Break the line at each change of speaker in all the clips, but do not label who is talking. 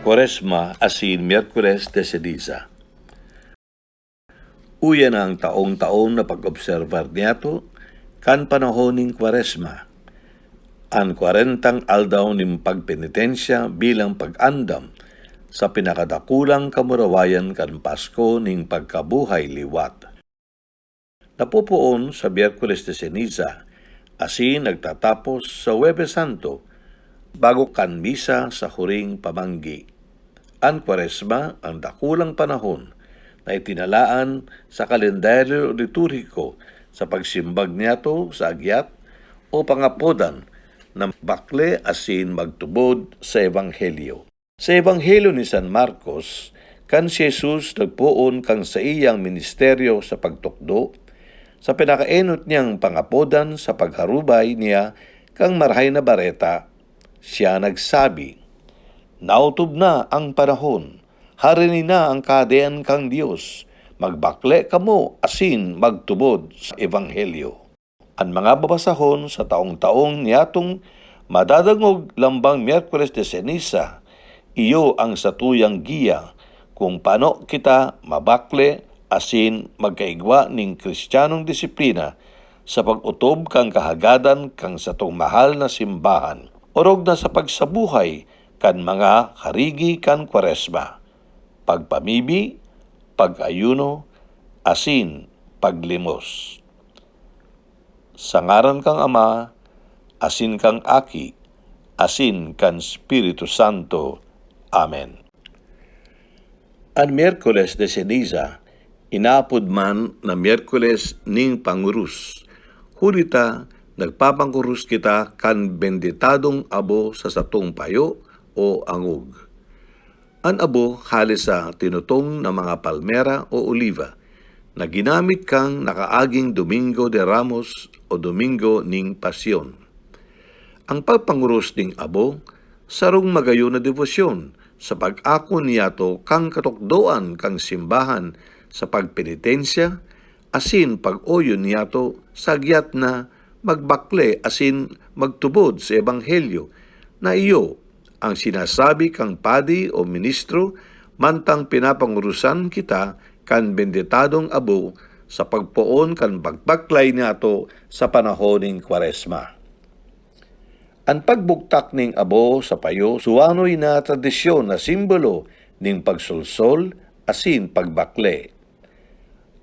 Kwaresma asin Miyerkules de Ceniza. Uya na ang taong-taon na pag-observar niyato, kan panahoning Kwaresma. Ang 40 aldaw ning pagpenitensya bilang pag-andam sa pinakadakulang kamurawayan kan Pasko ning pagkabuhay liwat. Napupuon sa Miyerkules de Ceniza, asin nagtatapos sa Huwebes Santo, bago kan misa sa huring pamanggi. Ang Kwaresma ang dakulang panahon na itinalaan sa kalendaryo liturhiko sa pagsimbag niyato sa agyat o pangapodan ng bakle asin magtubod sa Ebanghelyo. Sa Ebanghelyo ni San Marcos, kan si Jesus nagpuon kang sa iyang ministeryo sa pagtukdo, sa pinakaenot niyang pangapodan sa pagharubay niya kang marhay na bareta, siya nagsabi, "Nautob na ang panahon, harini na ang kahadean kang Dios, magbakle kamo asin magtubod sa Ebanghelyo." Ang mga babasahon sa taong-taong niyatong madadangog lambang Miyerkules de Ceniza, iyo ang satuyang giya kung paano kita mabakle asin magkaigwa ning kristyanong disiplina sa pag-utob kang kahagadan kang satong mahal na simbahan, orog na sa pagsabuhay kan mga harigi kan Kwaresma, pagpamibi, pag-ayuno, asin paglimos. Sa ngaran kang Ama, asin kang Aki, asin kan Espiritu Santo. Amen. Ang Miyerkules de Ceniza, inaapod man na Miyerkules ning Pangurus, hulita nagpapangurus kita kan benditadong abo sa satong payo o angog. Ang abo halis sa tinutong na mga palmera o oliva na ginamit kang nakaaging Domingo de Ramos o Domingo ning Pasyon. Ang pagpangurus ning abo, sarong magayo na devosyon sa pag-ako niyato kang katukdoan kang simbahan sa pagpenitensya, asin pag-oyo niyato sa agyat na magbakle asin magtubod sa Ebanghelyo na iyo ang sinasabi kang padi o ministro mantang pinapangurusan kita kan benditadong abo sa pagpoon kan pagbaklay niyato sa panahoning Kwaresma. Ang pagbuktak ning abo sa payo suwanoy na tradisyon na simbolo ning pagsulsol asin pagbakle.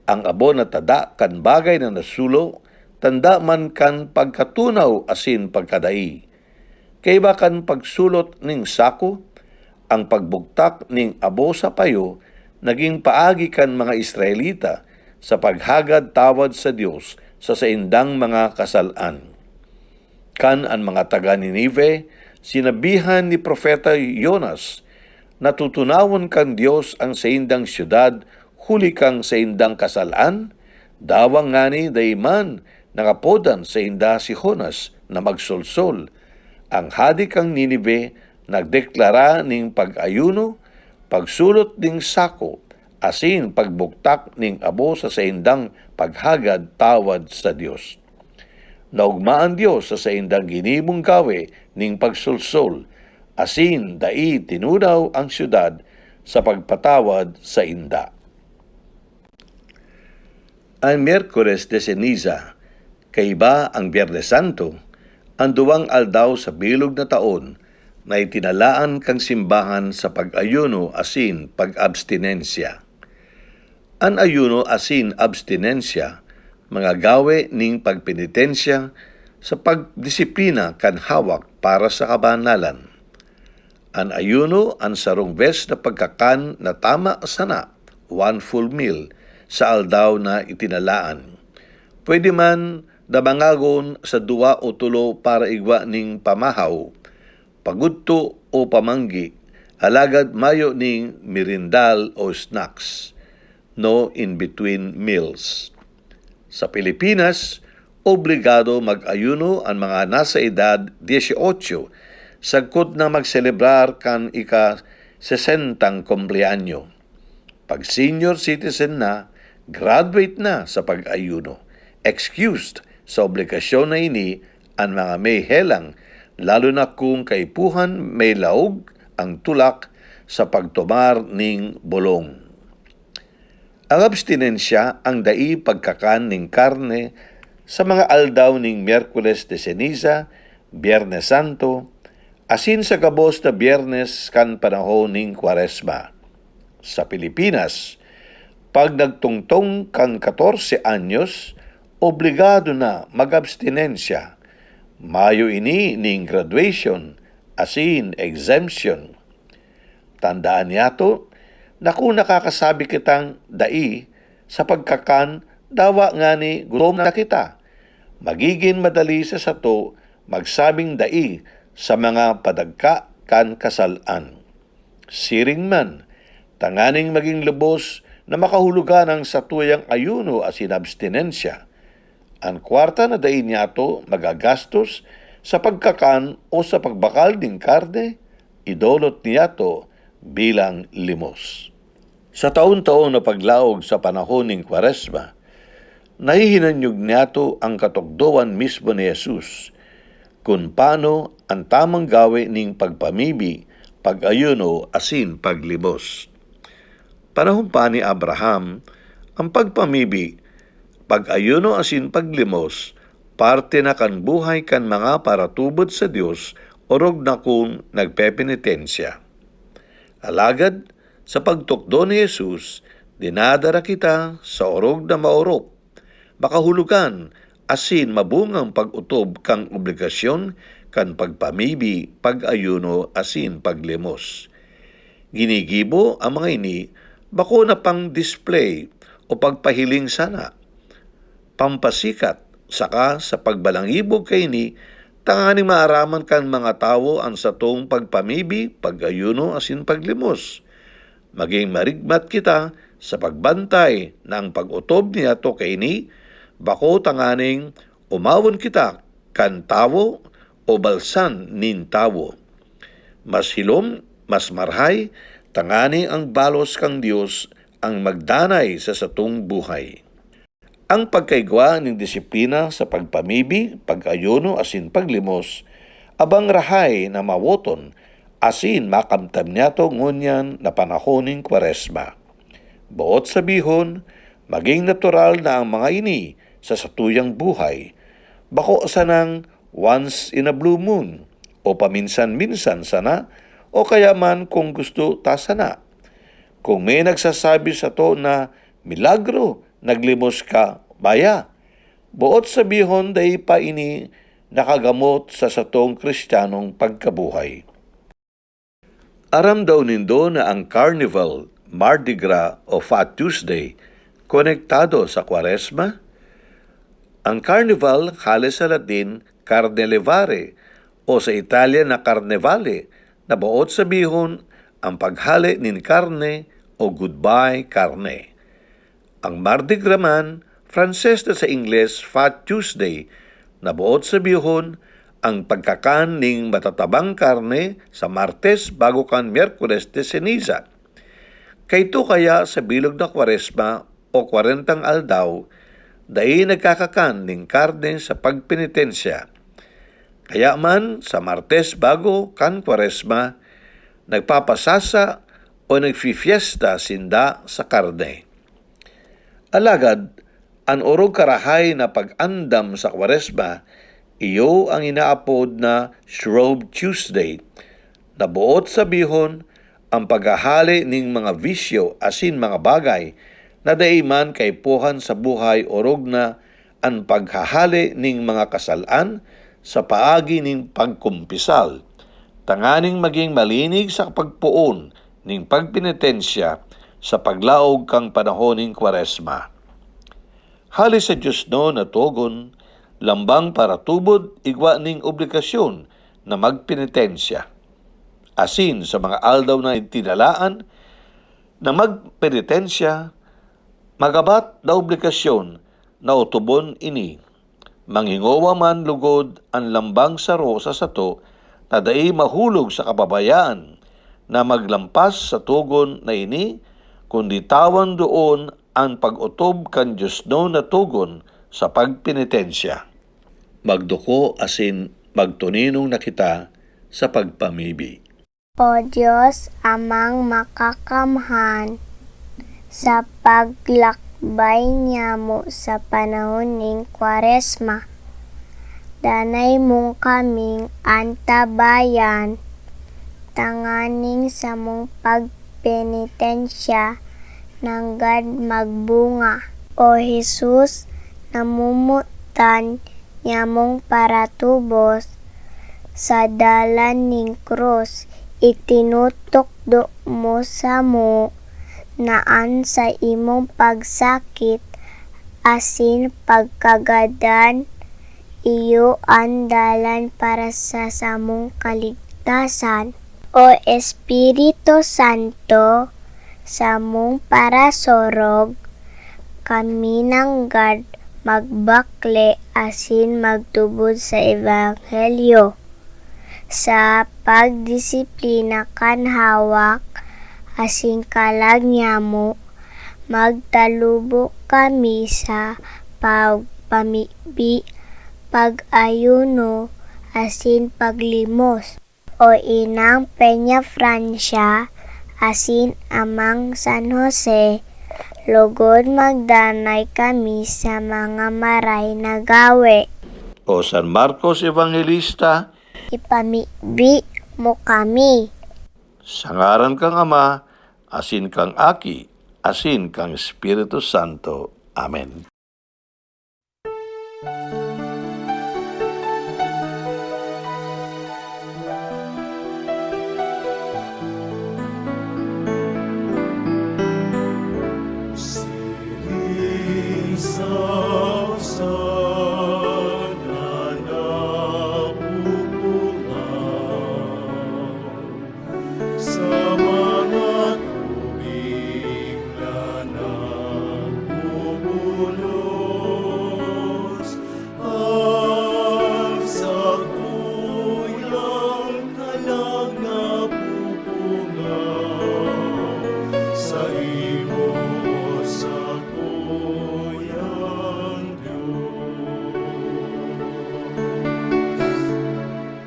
Ang abo na tada kan bagay na nasulo, tanda man kan pagkatunaw asin pagkadai. Kay bakan pagsulot ning sako, ang pagbuktak ning abo sa payo, naging paagi kan mga Israelita sa paghagad tawad sa Dios sa saindang mga kasalan. Kan ang mga taga Ninive, sinabihan ni Propeta Jonas, natutunawon kan Dios ang saindang syudad, huli kang saindang kasalan, dawang ngani dayman nakapodan sa inda si Jonas na magsolsol. Ang hadi kang Ninive nagdeklara ning pag-ayuno, pagsulot ning sako, asin pagbuktak ning abo sa saindang paghagad tawad sa Dios. Naugmaan Dios sa saindang ginimong gawe ning pagsulsol, asin dai tinudaw ang syudad sa pagpatawad sa inda. Ang Miyerkules de Ceniza, kaiba ang Biyernes Santo, ang duwang aldaw sa bilog na taon na itinalaan kang simbahan sa pag-ayuno asin pag-abstinensya. Ang ayuno asin abstinensya, mga gawe ning pagpenitensya sa pagdisiplina kan hawak para sa kabanalan. An ayuno an sarong bes na pagkakan na tama sana, 1 full meal, sa aldaw na itinalaan. Pwede man damangagon sa 2 o 3 para igwa ning pamahaw, pagudto o pamanggi, alagad mayo ning merindal o snacks, no in-between meals. Sa Pilipinas, obligado mag-ayuno ang mga nasa edad 18 sagkot na magselebrar kan ika-60 kumpleanyo. Pag senior citizen na, graduate na sa pag-ayuno. Excused sa obligasyon na ini ang mga may helang, lalo na kung kaipuhan may laog ang tulak sa pagtumar ning bolong. Ang abstinensya ang dai pagkakan ning karne sa mga aldaw ning Miyerkules de Ceniza, Biyernes Santo, asin sa gabos na Biyernes kan panahon ning Kwaresma. Sa Pilipinas, pag nagtungtong kan 14 anyos, obligado na mag-abstinensya. Mayo ini ning graduation, asin exemption. Tandaan niyato, na kung nakakasabi kitang dai sa pagkakan, dawa nga ni gutom na kita. Magiging madali sa sato magsabing dai sa mga padagka kan kasalan. Siring man, tanganing maging lubos na makahulugan ang satuyang ayuno asin abstinensya. Ang kwarta na dai niyato magagastos sa pagkakan o sa pagbakal ng karne, idolot niyato bilang limos. Sa taon-taon na paglaog sa panahon ng Kwaresma, nahihinanyog niyato ang katugdoan mismo ni Jesus kung paano ang tamang gawe ning pagpamibi, pag-ayuno, asin paglimos. Panahon pa ni Abraham, ang pagpamibi, pag-ayuno, asin paglimos, parte na kan buhay kan mga paratubod sa Dios orog na kung nagpepenitensya. Alagad, sa pagtukdo ni Jesus, dinadara kita sa orog na maorop, makahulugan, asin mabungang pag-utob kang obligasyon kan pagpamibi, pag-ayuno, asin paglimos. Ginigibo ang mga ini, bako na pang display o pagpahiling sana. Pampasikat, saka sa pagbalangibog kay ni, tanganing maaraman kan mga tao ang satong pagpamibi, pag-ayuno, asin paglimos. Maging marigmat kita sa pagbantay ng pag-utob niya to kay ni, bako tanganing umawon kita kan tawo o balsan nin tawo. Mas hilom, mas marhay, tangani ang balos kang Dios ang magdanay sa satong buhay. Ang pagkaigwa ng disiplina sa pagpamibi, pag-ayuno, asin paglimos, abang rahay na mawoton, asin makamtam niya to ngunyan na panahon ng Kwaresma. Buot sabihon, maging natural na ang mga ini sa satuyang buhay, bako sanang once in a blue moon, o paminsan-minsan sana, o kaya man kung gusto ta sana. Kung may nagsasabi sa to na milagro, naglimos ka, baya. Buot sabihon day pa ini nakagamot sa satong Kristiyanong pagkabuhay. Aram daw nindo na ang Carnival, Mardi Gras o Fat Tuesday konektado sa Kwaresma? Ang Carnival halos sa Latin Carnelevare o sa Italian na Carnevale na buot sabihon ang paghali nin karne o goodbye karne. Ang Mardi Gras man, Frances na sa Ingles Fat Tuesday na buot sabihon ang pagkakan ning matatabang karne sa Martes bago kan Miyerkules de Ceniza. Kayto kaya sa bilog na Kwaresma o 40 aldaw, dahil nagkakakan ning karne sa pagpenitensya. Kaya man sa Martes bago kan Kwaresma, nagpapasasa o nagfifiesta sinda sa karne. Alagad, ang orog karahay na pag-andam sa Kwaresma, iyo ang inaapod na Shrove Tuesday, na buot sabihon ang paghahali ning mga bisyo asin mga bagay na daiman kay puhan sa buhay orog na ang paghahali ning mga kasalan sa paagi ning pagkumpisal, tanganing maging malinig sa pagpuon ning pagpenitensya sa paglaog kang panahon ning Kwaresma. Halis sa Diyos no na tugon, lambang para tubod igwa ning obligasyon na magpenitensya. Asin sa mga aldaw na tinalaan na magpenitensya, magabat na obligasyon na utubon ini. Manghingowa man lugod ang lambang saro sa sato na dai mahulog sa kababayaan na maglampas sa tugon na ini, kundi tawan doon ang pag-utob kan Diyos no na tugon sa pagpenitensya. Magduko asin magtuninong na kita sa pagpamibi.
O Diyos, amang makakamhan, sa paglakbay niya mo sa panahon ning Kwaresma, danay mong kaming antabayan, tanganing sa mong pagpenitensya, nanggad magbunga. O Jesus, namumutan niya mong paratubos, sa dalan ning krus, itinutukdo mo sa mo, naan sa imong pagsakit, asin pagkagadan, iyo ang dalan para sa samong kaligtasan. O Espiritu Santo, sa mong parasorog, kami nanggad magbakle asin magtubod sa Ebanghelyo. Sa pagdisiplina kan hawak, asin kalag niya mo, magtalubo kami sa pagpamibi, pag-ayuno, asin paglimos. O Inang Peña Francia, asin Amang San Jose, lugod magdanay kami sa mga maray na gawe.
O San Marcos Evangelista,
Ipamibi mo kami.
sa ngaran kang Ama, asin kang Aki, asin kang Espiritu Santo. Amen.